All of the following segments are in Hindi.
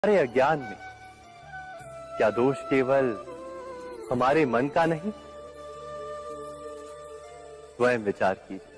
हमारे अज्ञान में क्या दोष केवल हमारे मन का नहीं? स्वयं विचार कीजिए।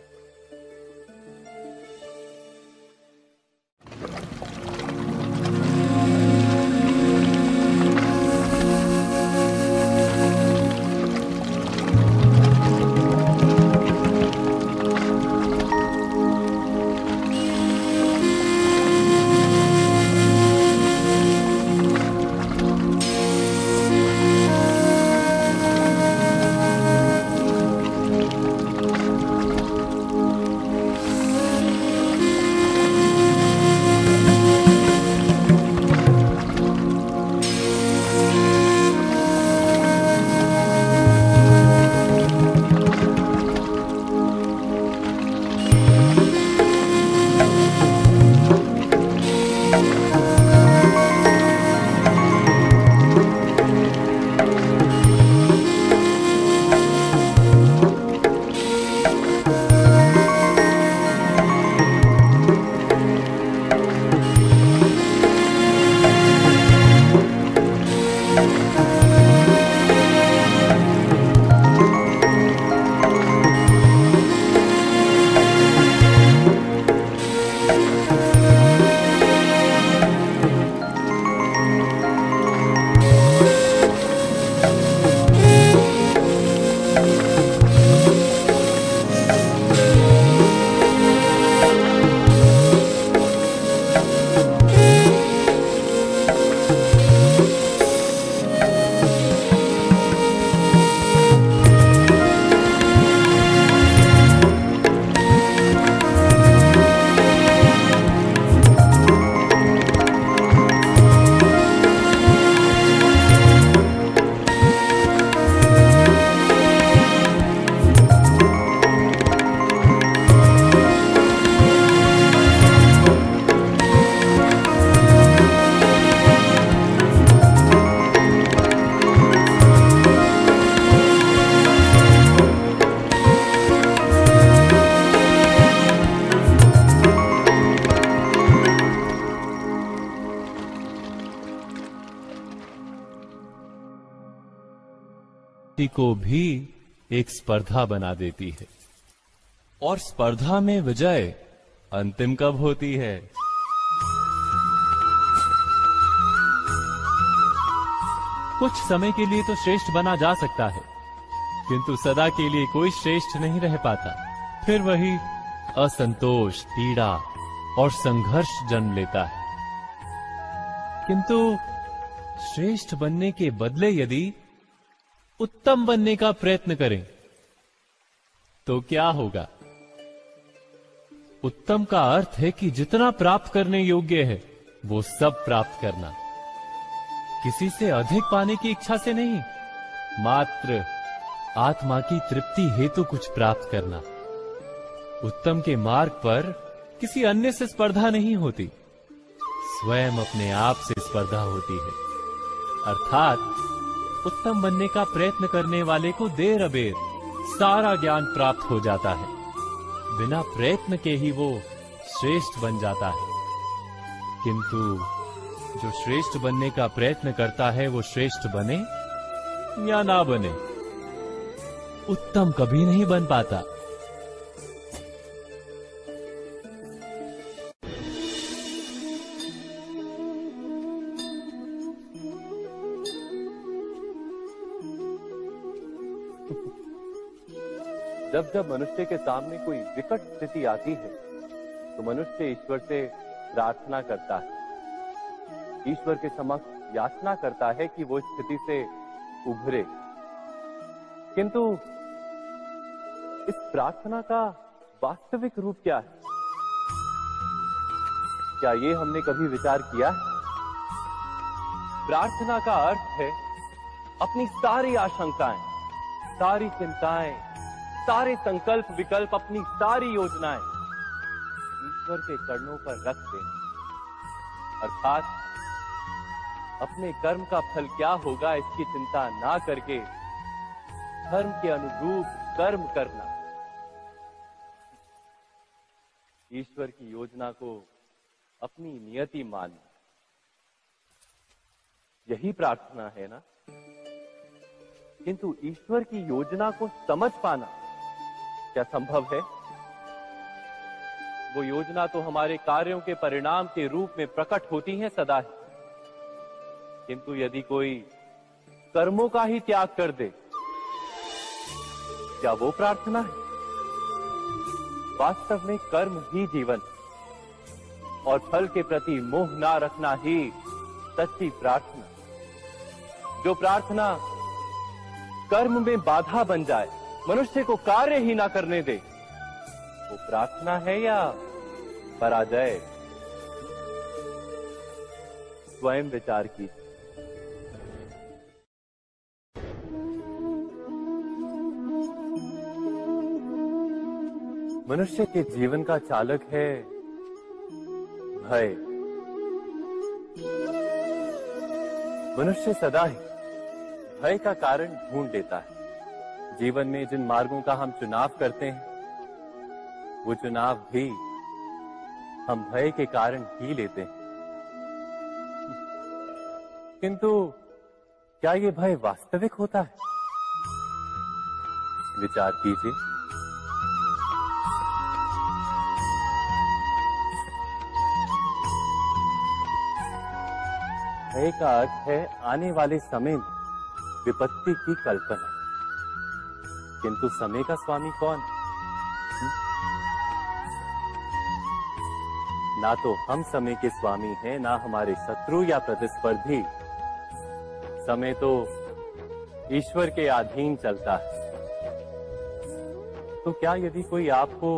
को भी एक स्पर्धा बना देती है और स्पर्धा में विजय अंतिम कब होती है? कुछ समय के लिए तो श्रेष्ठ बना जा सकता है, किंतु सदा के लिए कोई श्रेष्ठ नहीं रह पाता। फिर वही असंतोष, पीड़ा और संघर्ष जन्म लेता है। किंतु श्रेष्ठ बनने के बदले यदि उत्तम बनने का प्रयत्न करें तो क्या होगा? उत्तम का अर्थ है कि जितना प्राप्त करने योग्य है वो सब प्राप्त करना, किसी से अधिक पाने की इच्छा से नहीं, मात्र आत्मा की तृप्ति हेतु कुछ प्राप्त करना। उत्तम के मार्ग पर किसी अन्य से स्पर्धा नहीं होती, स्वयं अपने आप से स्पर्धा होती है। अर्थात उत्तम बनने का प्रयत्न करने वाले को देर अबेर सारा ज्ञान प्राप्त हो जाता है, बिना प्रयत्न के ही वो श्रेष्ठ बन जाता है। किंतु जो श्रेष्ठ बनने का प्रयत्न करता है वो श्रेष्ठ बने या ना बने, उत्तम कभी नहीं बन पाता। जब जब मनुष्य के सामने कोई विकट स्थिति आती है तो मनुष्य ईश्वर से प्रार्थना करता है, ईश्वर के समक्ष याचना करता है कि वो स्थिति से उभरे। किंतु इस प्रार्थना का वास्तविक रूप क्या है? क्या ये हमने कभी विचार किया है? प्रार्थना का अर्थ है अपनी सारी आशंकाएं, सारी चिंताएं, सारे संकल्प विकल्प, अपनी सारी योजनाएं ईश्वर के चरणों पर रख देना। अर्थात अपने कर्म का फल क्या होगा इसकी चिंता ना करके धर्म के अनुरूप कर्म करना, ईश्वर की योजना को अपनी नियति मानना। यही प्रार्थना है ना? किंतु ईश्वर की योजना को समझ पाना क्या संभव है? वो योजना तो हमारे कार्यों के परिणाम के रूप में प्रकट होती है सदा ही, किंतु यदि कोई कर्मों का ही त्याग कर दे, क्या वो प्रार्थना है? वास्तव में कर्म ही जीवन और फल के प्रति मोह ना रखना ही सच्ची प्रार्थना। जो प्रार्थना कर्म में बाधा बन जाए, मनुष्य को कार्य ही ना करने दे, वो प्रार्थना है या पराजय? स्वयं विचार कीजिए। मनुष्य के जीवन का चालक है भय। मनुष्य सदा ही भय का कारण ढूंढ लेता है। जीवन में जिन मार्गों का हम चुनाव करते हैं, वो चुनाव भी हम भय के कारण ही लेते हैं। किंतु क्या ये भय वास्तविक होता है? विचार कीजिए। भय का अर्थ है आने वाले समय में विपत्ति की कल्पना। किंतु समय का स्वामी कौन? ना तो हम समय के स्वामी हैं, ना हमारे शत्रु या प्रतिस्पर्धी। समय तो ईश्वर के अधीन चलता है। तो क्या यदि कोई आपको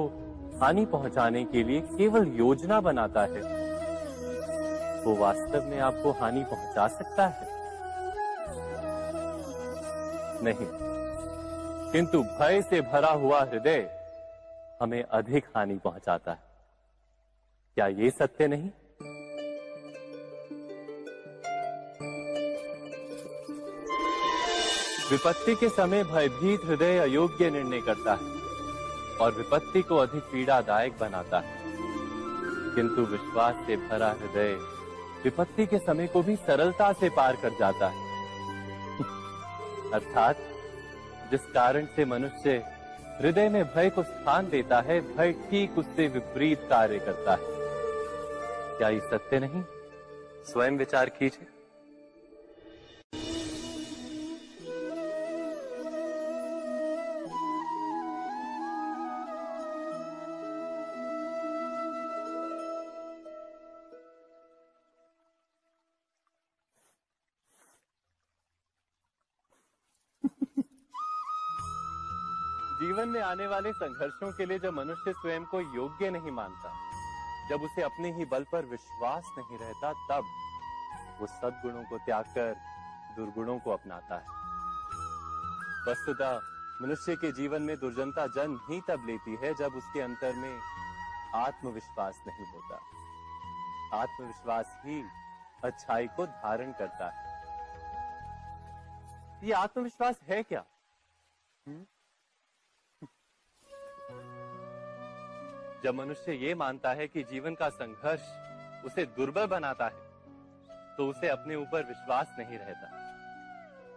हानि पहुंचाने के लिए केवल योजना बनाता है, वो वास्तव में आपको हानि पहुंचा सकता है? नहीं, किंतु भय से भरा हुआ हृदय हमें अधिक हानि पहुंचाता है। क्या ये सत्य नहीं? विपत्ति के समय भयभीत हृदय अयोग्य निर्णय करता है और विपत्ति को अधिक पीड़ादायक बनाता है। किंतु विश्वास से भरा हृदय विपत्ति के समय को भी सरलता से पार कर जाता है। अर्थात जिस कारण से मनुष्य हृदय में भय को स्थान देता है, भय ठीक उससे विपरीत कार्य करता है। क्या ये सत्य नहीं? स्वयं विचार कीजिए। जीवन में आने वाले संघर्षों के लिए जब मनुष्य स्वयं को योग्य नहीं मानता, जब उसे अपने ही बल पर विश्वास नहीं रहता, तब वो सद्गुणों को त्याग कर दुर्गुणों को अपनाता है। वस्तुतः मनुष्य के जीवन में दुर्जनता जन्म ही तब लेती है जब उसके अंतर में आत्मविश्वास नहीं होता। आत्मविश्वास ही अच्छाई को धारण करता है। ये आत्मविश्वास है क्या? जब मनुष्य ये मानता है कि जीवन का संघर्ष उसे दुर्बल बनाता है, तो उसे अपने ऊपर विश्वास नहीं रहता।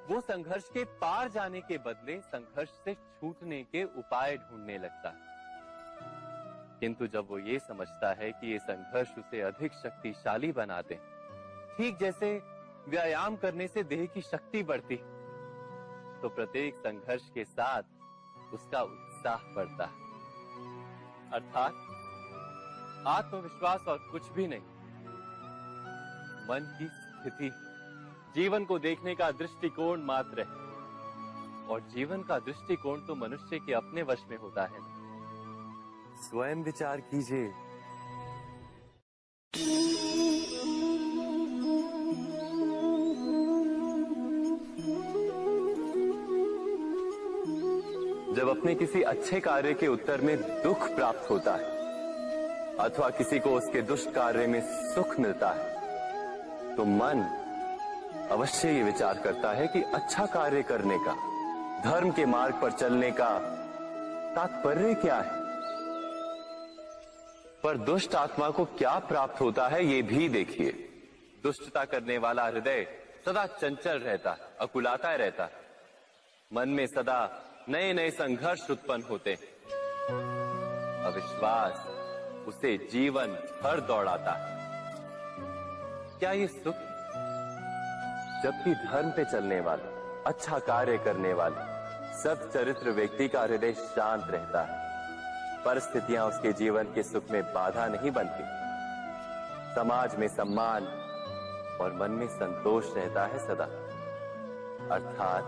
वो संघर्ष के पार जाने के बदले संघर्ष से छूटने के उपाय ढूंढने लगता है। किंतु जब वो ये समझता है कि ये संघर्ष उसे अधिक शक्तिशाली बनाते हैं, ठीक जैसे व्यायाम करने से देह की शक्ति बढ़ती है, तो प्रत्येक संघर्ष के साथ उसका उत्साह बढ़ता है। अर्थात आत्मविश्वास और कुछ भी नहीं, मन की स्थिति, जीवन को देखने का दृष्टिकोण मात्र है। और जीवन का दृष्टिकोण तो मनुष्य के अपने वश में होता है। स्वयं विचार कीजिए। जब अपने किसी अच्छे कार्य के उत्तर में दुख प्राप्त होता है अथवा किसी को उसके दुष्ट कार्य में सुख मिलता है, तो मन अवश्य ये विचार करता है कि अच्छा कार्य करने का, धर्म के मार्ग पर चलने का तात्पर्य क्या है। पर दुष्ट आत्मा को क्या प्राप्त होता है, ये भी देखिए। दुष्टता करने वाला हृदय सदा चंचल रहता है, अकुलाता रहता है। मन में सदा नए नए संघर्ष उत्पन्न होते हैं। अविश्वास उसे जीवन भर दौड़ाता है। क्या ये सुख? जबकि धर्म पे चलने वाले, अच्छा कार्य करने वाले, सत् चरित्र व्यक्ति का हृदय शांत रहता है। परिस्थितियां उसके जीवन के सुख में बाधा नहीं बनती। समाज में सम्मान और मन में संतोष रहता है सदा। अर्थात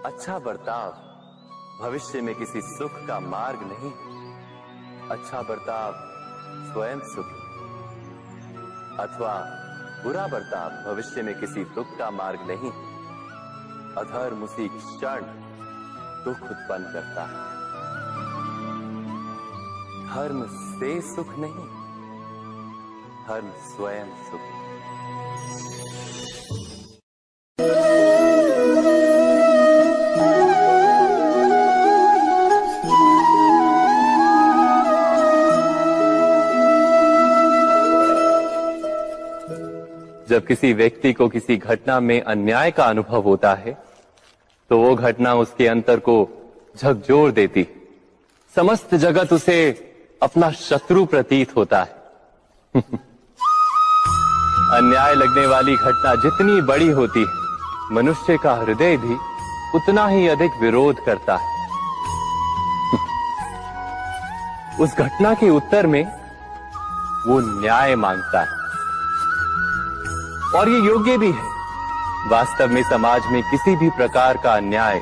अच्छा बर्ताव भविष्य में किसी सुख का मार्ग नहीं। अच्छा बर्ताव स्वयं सुख, अथवा बुरा बर्ताव भविष्य में किसी दुख का मार्ग नहीं। अधर्म उसी क्षण दुख उत्पन्न करता है। धर्म से सुख नहीं, धर्म स्वयं सुख। जब किसी व्यक्ति को किसी घटना में अन्याय का अनुभव होता है तो वो घटना उसके अंतर को झकझोर देती। समस्त जगत उसे अपना शत्रु प्रतीत होता है। अन्याय लगने वाली घटना जितनी बड़ी होती है, मनुष्य का हृदय भी उतना ही अधिक विरोध करता है। उस घटना के उत्तर में वो न्याय मांगता है, और ये योग्य भी है। वास्तव में समाज में किसी भी प्रकार का अन्याय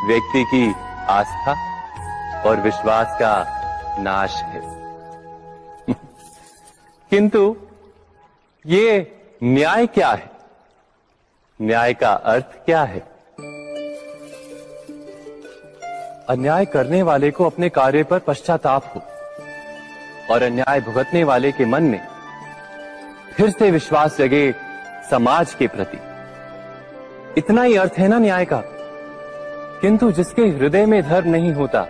व्यक्ति की आस्था और विश्वास का नाश है। किंतु ये न्याय क्या है? न्याय का अर्थ क्या है? अन्याय करने वाले को अपने कार्य पर पश्चाताप हो और अन्याय भुगतने वाले के मन में फिर से विश्वास जगे समाज के प्रति। इतना ही अर्थ है ना न्याय का। किंतु जिसके हृदय में धर्म नहीं होता,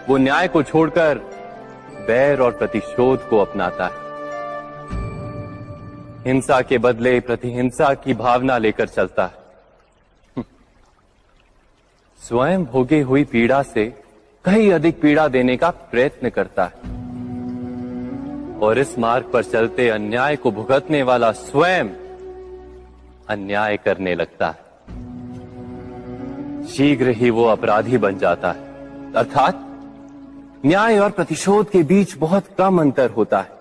वो न्याय को छोड़कर बैर और प्रतिशोध को अपनाता है। हिंसा के बदले प्रतिहिंसा की भावना लेकर चलता है। स्वयं भोगी हुई पीड़ा से कहीं अधिक पीड़ा देने का प्रयत्न करता है। और इस मार्ग पर चलते अन्याय को भुगतने वाला स्वयं अन्याय करने लगता है। शीघ्र ही वो अपराधी बन जाता है। अर्थात न्याय और प्रतिशोध के बीच बहुत कम अंतर होता है,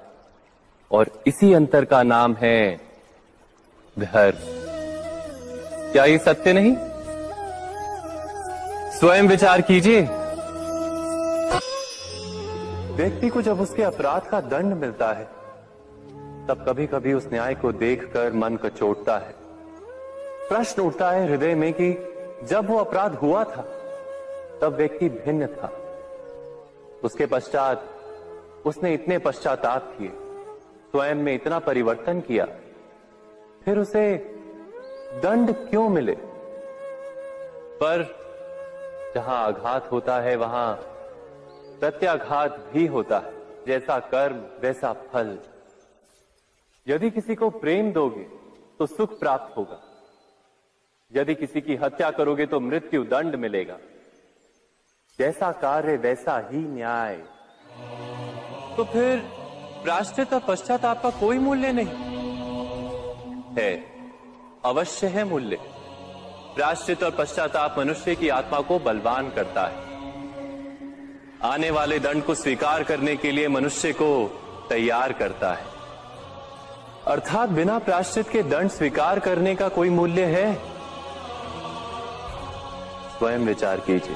और इसी अंतर का नाम है धर्म। क्या ये सत्य नहीं? स्वयं विचार कीजिए। व्यक्ति को जब उसके अपराध का दंड मिलता है, तब कभी कभी उस न्याय को देखकर मन कचोटता है। प्रश्न उठता है हृदय में कि जब वो अपराध हुआ था तब व्यक्ति भिन्न था। उसके पश्चात उसने इतने पश्चाताप किए, स्वयं में इतना परिवर्तन किया, फिर उसे दंड क्यों मिले? पर जहां आघात होता है वहां प्रत्याघात भी होता है। जैसा कर्म वैसा फल। यदि किसी को प्रेम दोगे तो सुख प्राप्त होगा, यदि किसी की हत्या करोगे तो मृत्यु दंड मिलेगा। जैसा कार्य वैसा ही न्याय। तो फिर प्रायश्चित और पश्चाताप का कोई मूल्य नहीं है? अवश्य है मूल्य। प्रायश्चित और पश्चाताप मनुष्य की आत्मा को बलवान करता है। आने वाले दंड को स्वीकार करने के लिए मनुष्य को तैयार करता है। अर्थात बिना प्रायश्चित के दंड स्वीकार करने का कोई मूल्य है? स्वयं विचार कीजिए।